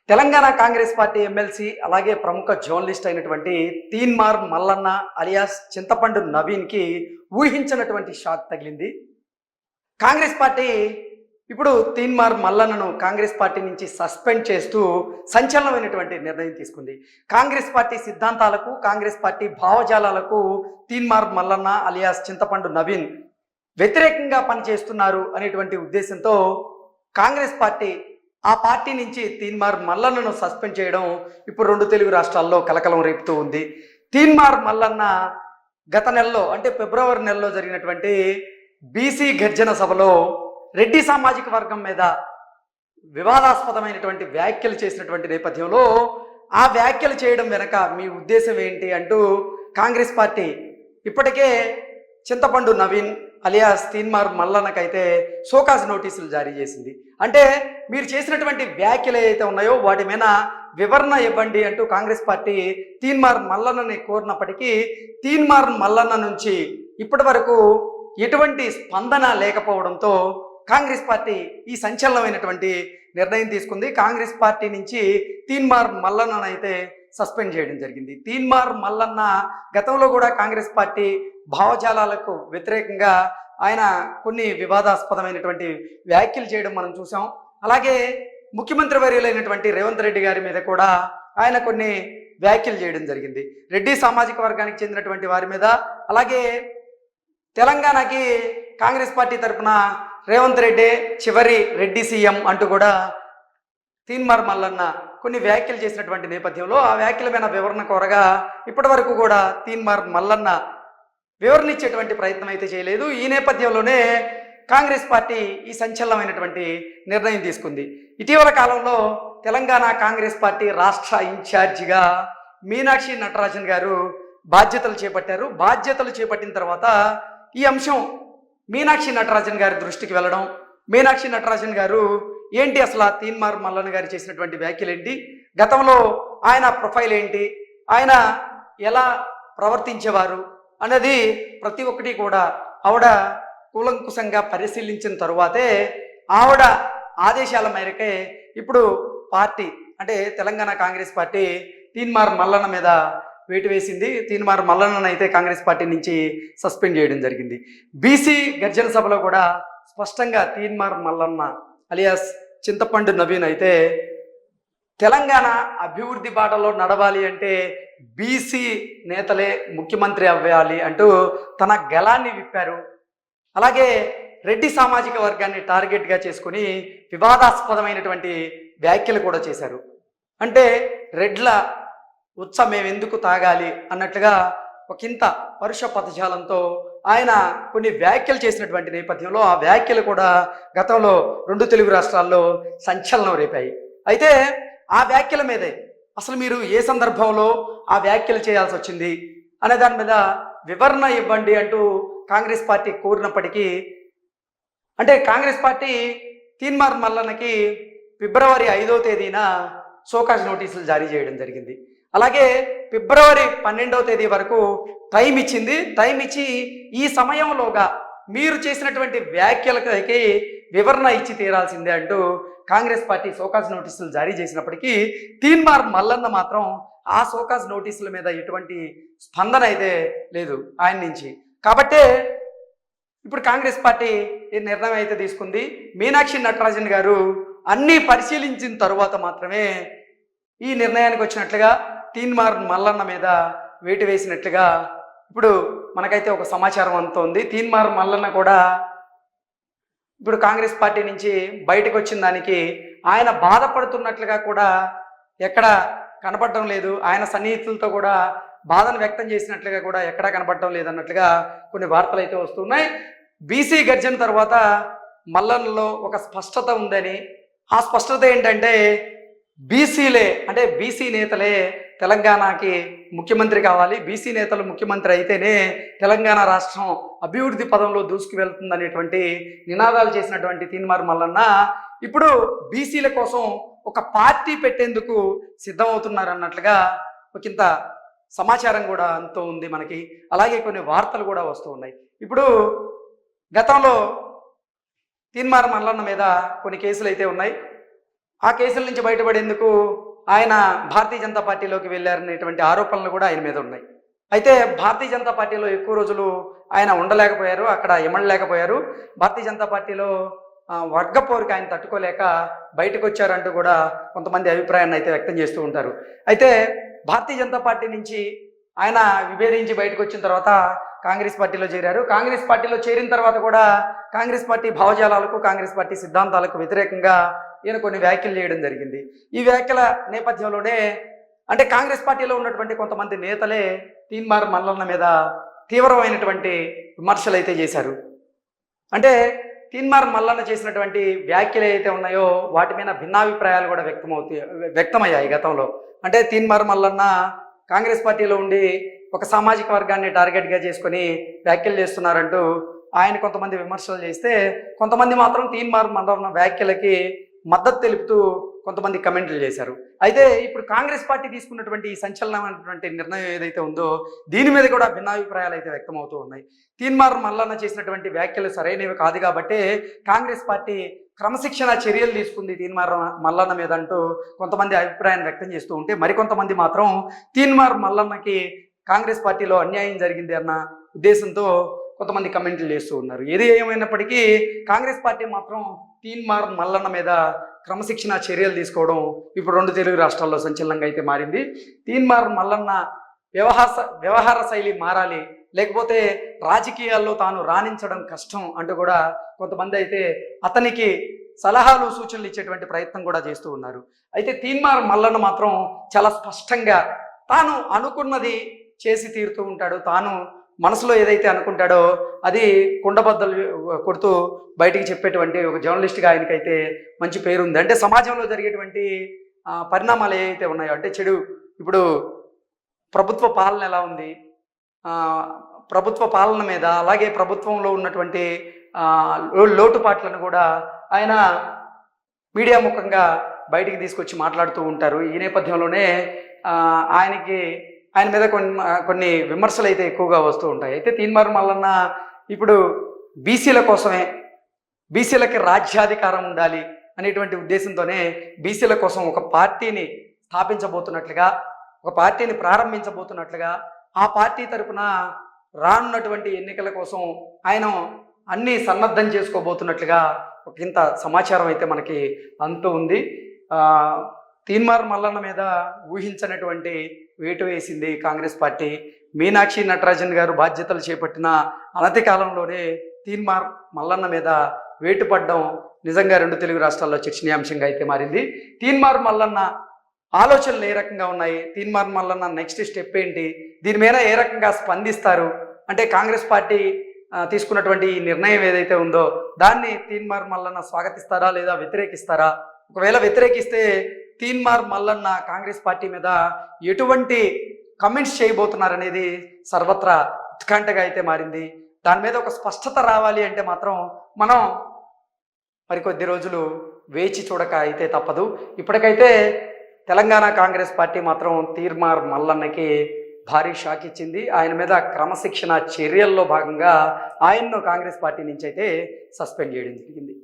Telangana Congress party MLC అలాగే ప్రముఖ journalist అయినటువంటి తీన్మార్ మల్లన్న అలియాస్ చింతపండు నవీన్కి ఊహించినటువంటి షాక్ తగిలింది. కాంగ్రెస్ పార్టీ ఇప్పుడు తీన్మార్ మల్లన్నను కాంగ్రెస్ పార్టీ నుంచి సస్పెండ్ చేస్తూ సంచలనమైనటువంటి నిర్ణయం తీసుకుంది. కాంగ్రెస్ పార్టీ సిద్ధాంతాలకు, కాంగ్రెస్ పార్టీ భావజాలాలకు తీన్మార్ మల్లన్న అలియాస్ చింతపండు నవీన్ వ్యతిరేకంగా పనిచేస్తున్నారు అనేటువంటి ఉద్దేశంతో కాంగ్రెస్ పార్టీ ఆ పార్టీ నుంచి తీన్మార్ మల్లన్నను సస్పెండ్ చేయడం ఇప్పుడు రెండు తెలుగు రాష్ట్రాల్లో కలకలం రేపుతూ ఉంది. తీన్మార్ మల్లన్న గత నెలలో అంటే ఫిబ్రవరి నెలలో జరిగినటువంటి బీసీ గర్జన సభలో రెడ్డి సామాజిక వర్గం మీద వివాదాస్పదమైనటువంటి వ్యాఖ్యలు చేసినటువంటి నేపథ్యంలో ఆ వ్యాఖ్యలు చేయడం వెనక మీ ఉద్దేశం ఏంటి అంటూ కాంగ్రెస్ పార్టీ ఇప్పటికే చింతపండు నవీన్ అలియాస్ తీన్మార్ మల్లన్నకైతే షోకాజ్ నోటీసులు జారీ చేసింది. అంటే మీరు చేసినటువంటి వ్యాఖ్యలు ఏవైతే ఉన్నాయో వాటి మీద వివరణ ఇవ్వండి అంటూ కాంగ్రెస్ పార్టీ తీన్మార్ మల్లన్నని కోరినప్పటికీ తీన్మార్ మల్లన్న నుంచి ఇప్పటి వరకు ఎటువంటి స్పందన లేకపోవడంతో కాంగ్రెస్ పార్టీ ఈ సంచలనమైనటువంటి నిర్ణయం తీసుకుంది. కాంగ్రెస్ పార్టీ నుంచి తీన్మార్ మల్లన్నను అయితే సస్పెండ్ చేయడం జరిగింది. తీన్మార్ మల్లన్న గతంలో కూడా కాంగ్రెస్ పార్టీ భావజాలాలకు వ్యతిరేకంగా ఆయన కొన్ని వివాదాస్పదమైనటువంటి వ్యాఖ్యలు చేయడం మనం చూసాం. అలాగే ముఖ్యమంత్రి వర్యులైనటువంటి రేవంత్ రెడ్డి గారి మీద కూడా ఆయన కొన్ని వ్యాఖ్యలు చేయడం జరిగింది. రెడ్డి సామాజిక వర్గానికి చెందినటువంటి వారి మీద, అలాగే తెలంగాణకి కాంగ్రెస్ పార్టీ తరఫున రేవంత్ రెడ్డి చివరి రెడ్డి సీఎం అంటూ కూడా తీన్మార్ మల్లన్న కొన్ని వ్యాఖ్యలు చేసినటువంటి నేపథ్యంలో ఆ వ్యాఖ్యల మీద వివరణ కోరగా ఇప్పటి వరకు కూడా తీన్మార్ మల్లన్న వివరణ ఇచ్చేటువంటి ప్రయత్నం అయితే చేయలేదు. ఈ నేపథ్యంలోనే కాంగ్రెస్ పార్టీ ఈ సంచలనమైనటువంటి నిర్ణయం తీసుకుంది. ఇటీవల కాలంలో తెలంగాణ కాంగ్రెస్ పార్టీ రాష్ట్ర ఇన్ఛార్జిగా మీనాక్షి నటరాజన్ గారు బాధ్యతలు చేపట్టారు. బాధ్యతలు చేపట్టిన తర్వాత ఈ అంశం మీనాక్షి నటరాజన్ గారి దృష్టికి వెళ్ళడం, మీనాక్షి నటరాజన్ గారు ఏంటి అసలు తీన్మార్ మల్లన్న గారు చేసినటువంటి వ్యాఖ్యలు ఏంటి, గతంలో ఆయన ప్రొఫైల్ ఏంటి, ఆయన ఎలా ప్రవర్తించేవారు అన్నది ప్రతి ఒక్కటి కూడా ఆవిడ కూలంకుశంగా పరిశీలించిన తరువాతే ఆవిడ ఆదేశాల మేరకే ఇప్పుడు పార్టీ అంటే తెలంగాణ కాంగ్రెస్ పార్టీ తీన్మార్ మల్లన్న మీద వేటు వేసింది. తీన్మార్ మల్లన్నను అయితే కాంగ్రెస్ పార్టీ నుంచి సస్పెండ్ చేయడం జరిగింది. బీసీ గర్జన సభలో కూడా స్పష్టంగా తీన్మార్ మల్లన్న అలియాస్ చింతపండు నవీన్ అయితే తెలంగాణ అభివృద్ధి బాటలో నడవాలి అంటే బీసీ నేతలే ముఖ్యమంత్రి అవ్వాలి అంటూ తన గళాన్ని విప్పారు. అలాగే రెడ్డి సామాజిక వర్గాన్ని టార్గెట్గా చేసుకుని వివాదాస్పదమైనటువంటి వ్యాఖ్యలు కూడా చేశారు. అంటే రెడ్ల ఉత్స మేమెందుకు తాగాలి అన్నట్లుగా ఒకంత పరుష పదజాలంతో ఆయన కొన్ని వ్యాఖ్యలు చేసినటువంటి నేపథ్యంలో ఆ వ్యాఖ్యలు కూడా గతంలో రెండు తెలుగు రాష్ట్రాల్లో సంచలనం రేపాయి. అయితే ఆ వ్యాఖ్యల మీదే అసలు మీరు ఏ సందర్భంలో ఆ వ్యాఖ్యలు చేయాల్సి వచ్చింది అనే దాని మీద వివరణ ఇవ్వండి అంటూ కాంగ్రెస్ పార్టీ కోరినప్పటికీ అంటే కాంగ్రెస్ పార్టీ తీన్మార్ మల్లన్నకి ఫిబ్రవరి 5వ తేదీన షోకాజ్ నోటీసులు జారీ చేయడం జరిగింది. అలాగే ఫిబ్రవరి 12వ తేదీ వరకు టైం ఇచ్చింది. టైం ఇచ్చి ఈ సమయంలోగా మీరు చేసినటువంటి వ్యాఖ్యలకి వివరణ ఇచ్చి తీరాల్సిందే అంటూ కాంగ్రెస్ పార్టీ షోకాజ్ నోటీసులు జారీ చేసినప్పటికీ తీన్మార్ మల్లన్న మాత్రం ఆ షోకాజ్ నోటీసుల మీద ఎటువంటి స్పందన అయితే లేదు ఆయన నుంచి. కాబట్టే ఇప్పుడు కాంగ్రెస్ పార్టీ ఈ నిర్ణయం అయితే తీసుకుంది. మీనాక్షి నటరాజన్ గారు అన్నీ పరిశీలించిన తరువాత మాత్రమే ఈ నిర్ణయానికి వచ్చినట్లుగా తీన్మార్ మల్లన్న మీద వేటు వేసినట్లుగా ఇప్పుడు మనకైతే ఒక సమాచారం అందుతోంది. తీన్మార్ మల్లన్న కూడా ఇప్పుడు కాంగ్రెస్ పార్టీ నుంచి బయటకు వచ్చిన దానికి ఆయన బాధపడుతున్నట్లుగా కూడా ఎక్కడ కనపడడం లేదు. ఆయన సన్నిహితులతో కూడా బాధను వ్యక్తం చేసినట్లుగా కూడా ఎక్కడా కనపడడం లేదన్నట్లుగా కొన్ని వార్తలు అయితే వస్తున్నాయి. బీసీ గర్జన తర్వాత మల్లన్నలో ఒక స్పష్టత ఉందని, ఆ స్పష్టత ఏంటంటే బీసీలే అంటే బీసీ నేతలే తెలంగాణకి ముఖ్యమంత్రి కావాలి, బీసీ నేతలు ముఖ్యమంత్రి అయితేనే తెలంగాణ రాష్ట్రం అభివృద్ధి పదంలో దూసుకు వెళ్తుందనేటువంటి నినాదాలు చేసినటువంటి తీన్మార్ మల్లన్న ఇప్పుడు బీసీల కోసం ఒక పార్టీ పెట్టేందుకు సిద్ధమవుతున్నారు అన్నట్లుగా ఒకంత సమాచారం కూడా అంతూ ఉంది మనకి. అలాగే కొన్ని వార్తలు కూడా వస్తూ ఉన్నాయి. ఇప్పుడు గతంలో తీన్మార్ మల్లన్న మీద కొన్ని కేసులు అయితే ఉన్నాయి. ఆ కేసుల నుంచి బయటపడేందుకు ఆయన భారతీయ జనతా పార్టీలోకి వెళ్ళారనేటువంటి ఆరోపణలు కూడా ఆయన మీద ఉన్నాయి. అయితే భారతీయ జనతా పార్టీలో ఎక్కువ రోజులు ఆయన ఉండలేకపోయారు, అక్కడ ఇమడలేకపోయారు. భారతీయ జనతా పార్టీలో వర్గ పోరుకి ఆయన తట్టుకోలేక బయటకు వచ్చారంటూ కూడా కొంతమంది అభిప్రాయాన్ని అయితే వ్యక్తం చేస్తూ ఉంటారు. అయితే భారతీయ జనతా పార్టీ నుంచి ఆయన విభేదించి బయటకు వచ్చిన తర్వాత కాంగ్రెస్ పార్టీలో చేరారు. కాంగ్రెస్ పార్టీలో చేరిన తర్వాత కూడా కాంగ్రెస్ పార్టీ భావజాలాలకు, కాంగ్రెస్ పార్టీ సిద్ధాంతాలకు వ్యతిరేకంగా ఈయన కొన్ని వ్యాఖ్యలు చేయడం జరిగింది. ఈ వ్యాఖ్యల నేపథ్యంలోనే అంటే కాంగ్రెస్ పార్టీలో ఉన్నటువంటి కొంతమంది నేతలే తీన్మార్ మల్లన్న మీద తీవ్రమైనటువంటి విమర్శలు అయితే చేశారు. అంటే తీన్మార్ మల్లన్న చేసినటువంటి వ్యాఖ్యలు ఏవైతే ఉన్నాయో వాటి మీద భిన్నాభిప్రాయాలు కూడా వ్యక్తమయ్యాయి గతంలో. అంటే తీన్మార్ మల్లన్న కాంగ్రెస్ పార్టీలో ఉండి ఒక సామాజిక వర్గాన్ని టార్గెట్గా చేసుకొని వ్యాఖ్యలు చేస్తున్నారంటూ ఆయన కొంతమంది విమర్శలు చేస్తే, కొంతమంది మాత్రం తీన్మార్ మల్లన్న వ్యాఖ్యలకి మద్దతు తెలుపుతూ కొంతమంది కమెంట్లు చేశారు. అయితే ఇప్పుడు కాంగ్రెస్ పార్టీ తీసుకున్నటువంటి ఈ సంచలనమైనటువంటి నిర్ణయం ఏదైతే ఉందో దీని మీద కూడా భిన్నాభిప్రాయాలు అయితే వ్యక్తమవుతూ ఉన్నాయి. తీన్మార్ మల్లన్న చేసినటువంటి వ్యాఖ్యలు సరైనవి కాదు కాబట్టి కాంగ్రెస్ పార్టీ క్రమశిక్షణ చర్యలు తీసుకుంది తీన్మార్ మల్లన్న మీద అంటూ కొంతమంది అభిప్రాయాన్ని వ్యక్తం చేస్తూ ఉంటే, మరికొంతమంది మాత్రం తీన్మార్ మల్లన్నకి కాంగ్రెస్ పార్టీలో అన్యాయం జరిగింది అన్న ఉద్దేశంతో కొంతమంది కమెంట్లు చేస్తూ ఉన్నారు. ఏది ఏమైనప్పటికీ కాంగ్రెస్ పార్టీ మాత్రం తీన్మార్ మల్లన్న మీద క్రమశిక్షణ చర్యలు తీసుకోవడం ఇప్పుడు 2 తెలుగు రాష్ట్రాల్లో సంచలనంగా అయితే మారింది. తీన్మార్ మల్లన్న వ్యవహార శైలి మారాలి, లేకపోతే రాజకీయాల్లో తాను రాణించడం కష్టం అంటూ కూడా కొంతమంది అయితే అతనికి సలహాలు సూచనలు ఇచ్చేటువంటి ప్రయత్నం కూడా చేస్తూ ఉన్నారు. అయితే తీన్మార్ మల్లన్న మాత్రం చాలా స్పష్టంగా తాను అనుకున్నది చేసి తీరుతూ ఉంటాడు. తాను మనసులో ఏదైతే అనుకుంటాడో అది కుండబద్దలు కొడుతూ బయటికి చెప్పేటువంటి ఒక జర్నలిస్ట్గా ఆయనకైతే మంచి పేరు ఉంది. అంటే సమాజంలో జరిగేటువంటి పరిణామాలు ఏవైతే ఉన్నాయో, అంటే చెడు, ఇప్పుడు ప్రభుత్వ పాలన ఎలా ఉంది, ప్రభుత్వ పాలన మీద, అలాగే ప్రభుత్వంలో ఉన్నటువంటి లోటుపాట్లను కూడా ఆయన మీడియా ముఖంగా బయటికి తీసుకొచ్చి మాట్లాడుతూ ఉంటారు. ఈ నేపథ్యంలోనే ఆయన మీద కొన్ని విమర్శలు అయితే ఎక్కువగా వస్తూ ఉంటాయి. అయితే తీన్మార్ మల్లన్న ఇప్పుడు బీసీల కోసమే, బీసీలకి రాజ్యాధికారం ఉండాలి అనేటువంటి ఉద్దేశంతోనే బీసీల కోసం ఒక పార్టీని స్థాపించబోతున్నట్లుగా, ఒక పార్టీని ప్రారంభించబోతున్నట్లుగా, ఆ పార్టీ తరపున రానున్నటువంటి ఎన్నికల కోసం ఆయన అన్నీ సన్నద్ధం చేసుకోబోతున్నట్లుగా ఒక ఇంత సమాచారం అయితే మనకి అంతూ ఉంది. తీన్మార్ మల్లన్న మీద ఊహించనటువంటి వేటు వేసింది కాంగ్రెస్ పార్టీ. మీనాక్షి నటరాజన్ గారు బాధ్యతలు చేపట్టిన అనతి కాలంలోనే తీన్మార్ మల్లన్న మీద వేటు పడడం నిజంగా 2 తెలుగు రాష్ట్రాల్లో చర్చనీయాంశంగా అయితే మారింది. తీన్మార్ మల్లన్న ఆలోచనలు ఏ రకంగా ఉన్నాయి, తీన్మార్ మల్లన్న నెక్స్ట్ స్టెప్ ఏంటి, దీని మీద ఏ రకంగా స్పందిస్తారు, అంటే కాంగ్రెస్ పార్టీ తీసుకున్నటువంటి ఈ నిర్ణయం ఏదైతే ఉందో దాన్ని తీన్మార్ మల్లన్న స్వాగతిస్తారా లేదా వ్యతిరేకిస్తారా? ఒకవేళ వ్యతిరేకిస్తే తీన్మార్ మల్లన్న కాంగ్రెస్ పార్టీ మీద ఎటువంటి కమెంట్స్ చేయబోతున్నారనేది సర్వత్రా ఉత్కంఠగా అయితే మారింది. దాని మీద ఒక స్పష్టత రావాలి అంటే మాత్రం మనం మరికొద్ది రోజులు వేచి చూడక అయితే తప్పదు. ఇప్పటికైతే తెలంగాణ కాంగ్రెస్ పార్టీ మాత్రం తీన్మార్ మల్లన్నకి భారీ షాక్ ఇచ్చింది. ఆయన మీద క్రమశిక్షణ చర్యల్లో భాగంగా ఆయన్ను కాంగ్రెస్ పార్టీ నుంచి అయితే సస్పెండ్ చేయడం జరిగింది.